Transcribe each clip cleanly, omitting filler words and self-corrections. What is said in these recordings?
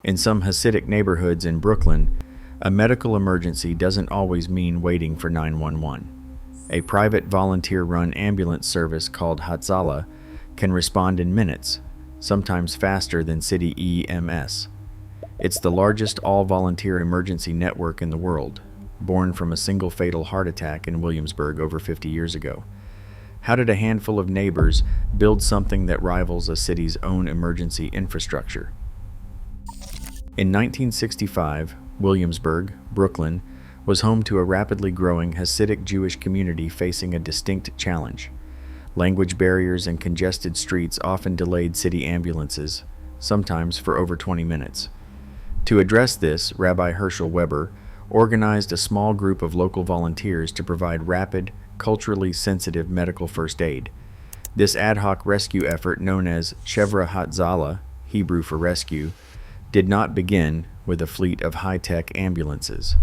In some Hasidic neighborhoods in Brooklyn, a medical emergency doesn't always mean waiting for 911. A private volunteer-run ambulance service called Hatzala can respond in minutes, sometimes faster than city EMS. It's the largest all-volunteer emergency network in the world, born from a single fatal heart attack in Williamsburg over 50 years ago. How did a handful of neighbors build something that rivals a city's own emergency infrastructure? In 1965, Williamsburg, Brooklyn, was home to a rapidly growing Hasidic Jewish community facing a distinct challenge. Language barriers and congested streets often delayed city ambulances, sometimes for over 20 minutes. To address this, Rabbi Herschel Weber organized a small group of local volunteers to provide rapid, culturally sensitive medical first aid. This ad hoc rescue effort, known as Chevra Hatzala, Hebrew for rescue, did not begin with a fleet of high-tech ambulances.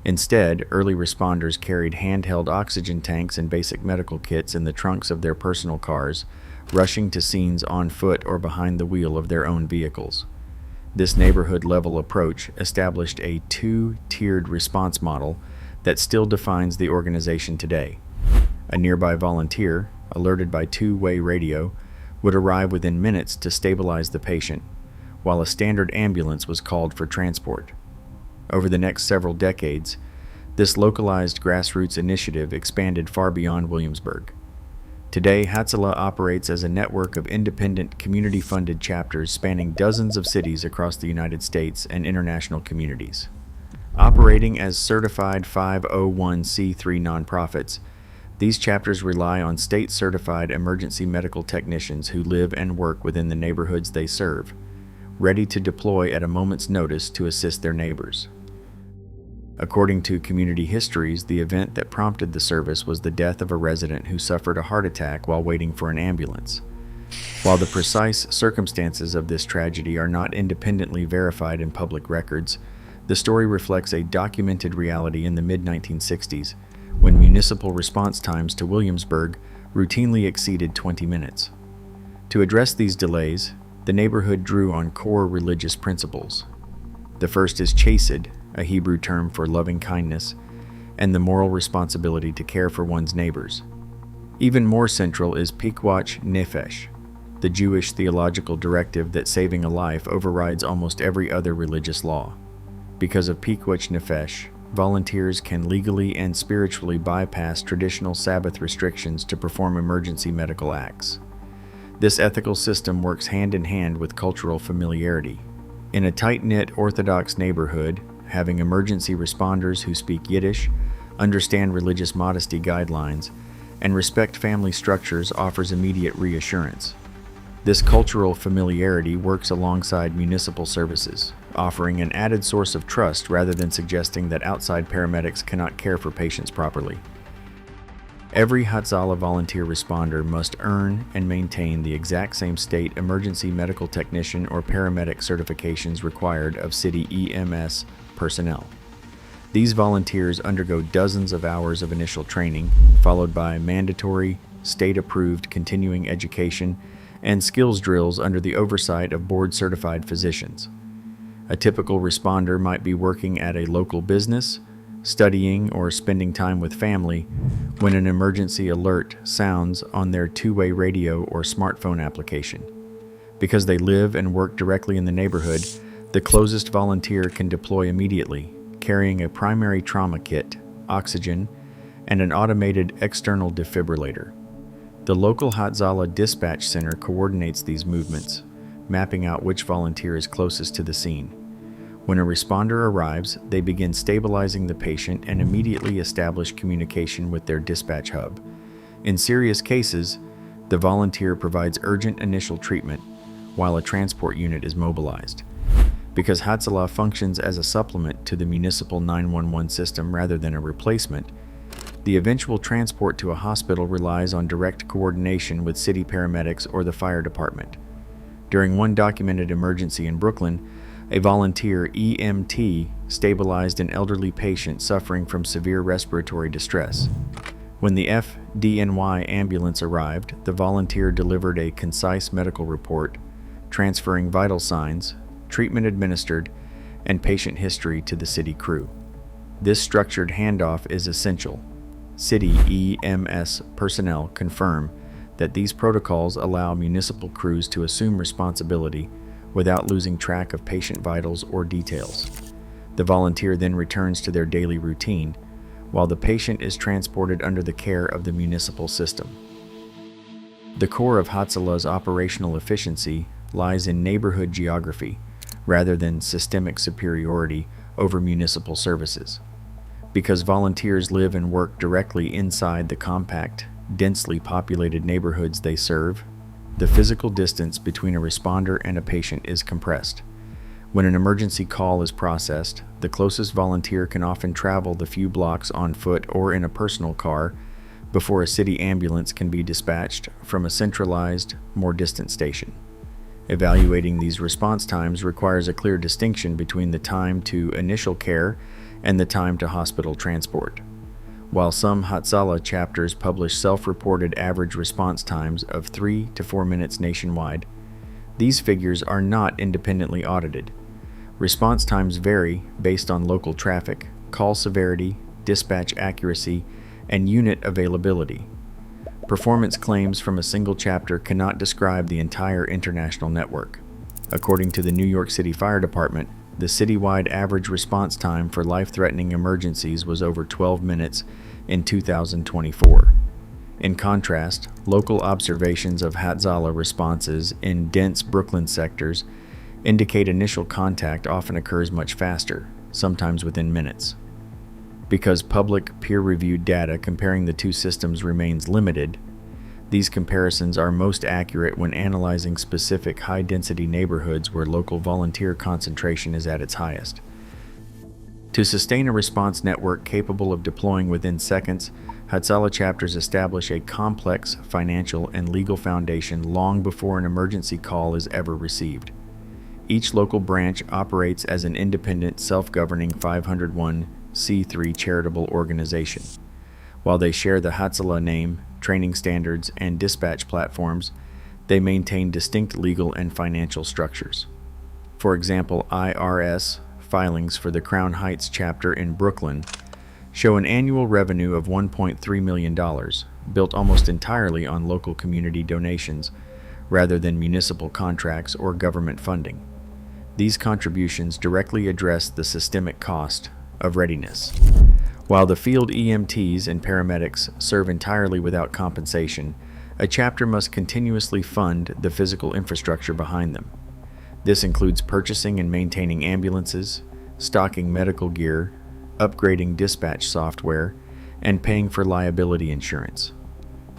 Instead, early responders carried handheld oxygen tanks and basic medical kits in the trunks of their personal cars, rushing to scenes on foot or behind the wheel of their own vehicles. This neighborhood-level approach established a two-tiered response model that still defines the organization today. A nearby volunteer, alerted by two-way radio, would arrive within minutes to stabilize the patient, while a standard ambulance was called for transport. Over the next several decades, this localized grassroots initiative expanded far beyond Williamsburg. Today, Hatzala operates as a network of independent, community-funded chapters spanning dozens of cities across the United States and international communities. Operating as certified 501c3 nonprofits, these chapters rely on state-certified emergency medical technicians who live and work within the neighborhoods they serve, ready to deploy at a moment's notice to assist their neighbors. According to community histories, the event that prompted the service was the death of a resident who suffered a heart attack while waiting for an ambulance. While the precise circumstances of this tragedy are not independently verified in public records, the story reflects a documented reality in the mid-1960s, when municipal response times to Williamsburg routinely exceeded 20 minutes. To address these delays, the neighborhood drew on core religious principles. The first is chesed, a Hebrew term for loving kindness, and the moral responsibility to care for one's neighbors. Even more central is pikwach nefesh, the Jewish theological directive that saving a life overrides almost every other religious law. Because of pikwach nefesh, volunteers can legally and spiritually bypass traditional Sabbath restrictions to perform emergency medical acts. This ethical system works hand in hand with cultural familiarity. In a tight-knit Orthodox neighborhood, having emergency responders who speak Yiddish, understand religious modesty guidelines, and respect family structures offers immediate reassurance. This cultural familiarity works alongside municipal services, offering an added source of trust rather than suggesting that outside paramedics cannot care for patients properly. Every Hatzala volunteer responder must earn and maintain the exact same state emergency medical technician or paramedic certifications required of city EMS personnel. These volunteers undergo dozens of hours of initial training, followed by mandatory, state-approved continuing education and skills drills under the oversight of board-certified physicians. A typical responder might be working at a local business, studying, or spending time with family when an emergency alert sounds on their two-way radio or smartphone application. Because they live and work directly in the neighborhood, the closest volunteer can deploy immediately, carrying a primary trauma kit, oxygen, and an automated external defibrillator. The local Hatzala dispatch center coordinates these movements, mapping out which volunteer is closest to the scene. When a responder arrives, they begin stabilizing the patient and immediately establish communication with their dispatch hub. In serious cases, the volunteer provides urgent initial treatment while a transport unit is mobilized. Because Hatzala functions as a supplement to the municipal 911 system rather than a replacement, the eventual transport to a hospital relies on direct coordination with city paramedics or the fire department. During one documented emergency in Brooklyn, a volunteer EMT stabilized an elderly patient suffering from severe respiratory distress. When the FDNY ambulance arrived, the volunteer delivered a concise medical report, transferring vital signs, treatment administered, and patient history to the city crew. This structured handoff is essential. City EMS personnel confirm that these protocols allow municipal crews to assume responsibility without losing track of patient vitals or details. The volunteer then returns to their daily routine, while the patient is transported under the care of the municipal system. The core of Hatzalah's operational efficiency lies in neighborhood geography, rather than systemic superiority over municipal services. Because volunteers live and work directly inside the compact, densely populated neighborhoods they serve, the physical distance between a responder and a patient is compressed. When an emergency call is processed, the closest volunteer can often travel the few blocks on foot or in a personal car before a city ambulance can be dispatched from a centralized, more distant station. Evaluating these response times requires a clear distinction between the time to initial care and the time to hospital transport. While some Hatzala chapters publish self-reported average response times of 3 to 4 minutes nationwide, these figures are not independently audited. Response times vary based on local traffic, call severity, dispatch accuracy, and unit availability. Performance claims from a single chapter cannot describe the entire international network. According to the New York City Fire Department, the citywide average response time for life-threatening emergencies was over 12 minutes in 2024. In contrast, local observations of Hatzala responses in dense Brooklyn sectors indicate initial contact often occurs much faster, sometimes within minutes. Because public, peer-reviewed data comparing the two systems remains limited, these comparisons are most accurate when analyzing specific high-density neighborhoods where local volunteer concentration is at its highest. To sustain a response network capable of deploying within seconds, Hatzala chapters establish a complex financial and legal foundation long before an emergency call is ever received. Each local branch operates as an independent, self-governing 501c3 charitable organization. While they share the Hatzala name, training standards, and dispatch platforms, they maintain distinct legal and financial structures. For example, IRS filings for the Crown Heights chapter in Brooklyn show an annual revenue of $1.3 million, built almost entirely on local community donations, rather than municipal contracts or government funding. These contributions directly address the systemic cost of readiness. While the field EMTs and paramedics serve entirely without compensation, a chapter must continuously fund the physical infrastructure behind them. This includes purchasing and maintaining ambulances, stocking medical gear, upgrading dispatch software, and paying for liability insurance.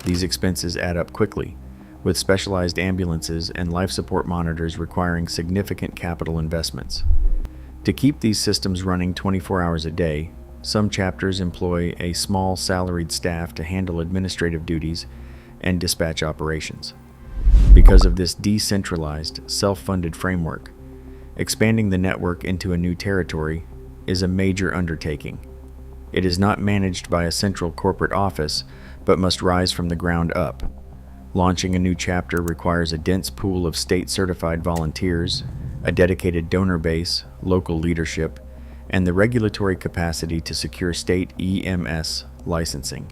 These expenses add up quickly, with specialized ambulances and life support monitors requiring significant capital investments. To keep these systems running 24 hours a day, some chapters employ a small salaried staff to handle administrative duties and dispatch operations. Because of this decentralized, self-funded framework, expanding the network into a new territory is a major undertaking. It is not managed by a central corporate office, but must rise from the ground up. Launching a new chapter requires a dense pool of state-certified volunteers, a dedicated donor base, local leadership, and the regulatory capacity to secure state EMS licensing.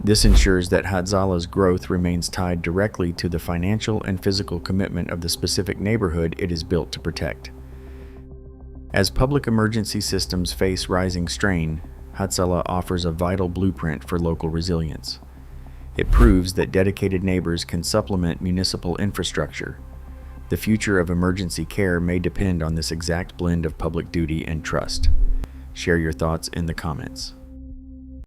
This ensures that Hatzala's growth remains tied directly to the financial and physical commitment of the specific neighborhood it is built to protect. As public emergency systems face rising strain, Hatzala offers a vital blueprint for local resilience. It proves that dedicated neighbors can supplement municipal infrastructure. The future of emergency care may depend on this exact blend of public duty and trust. Share your thoughts in the comments.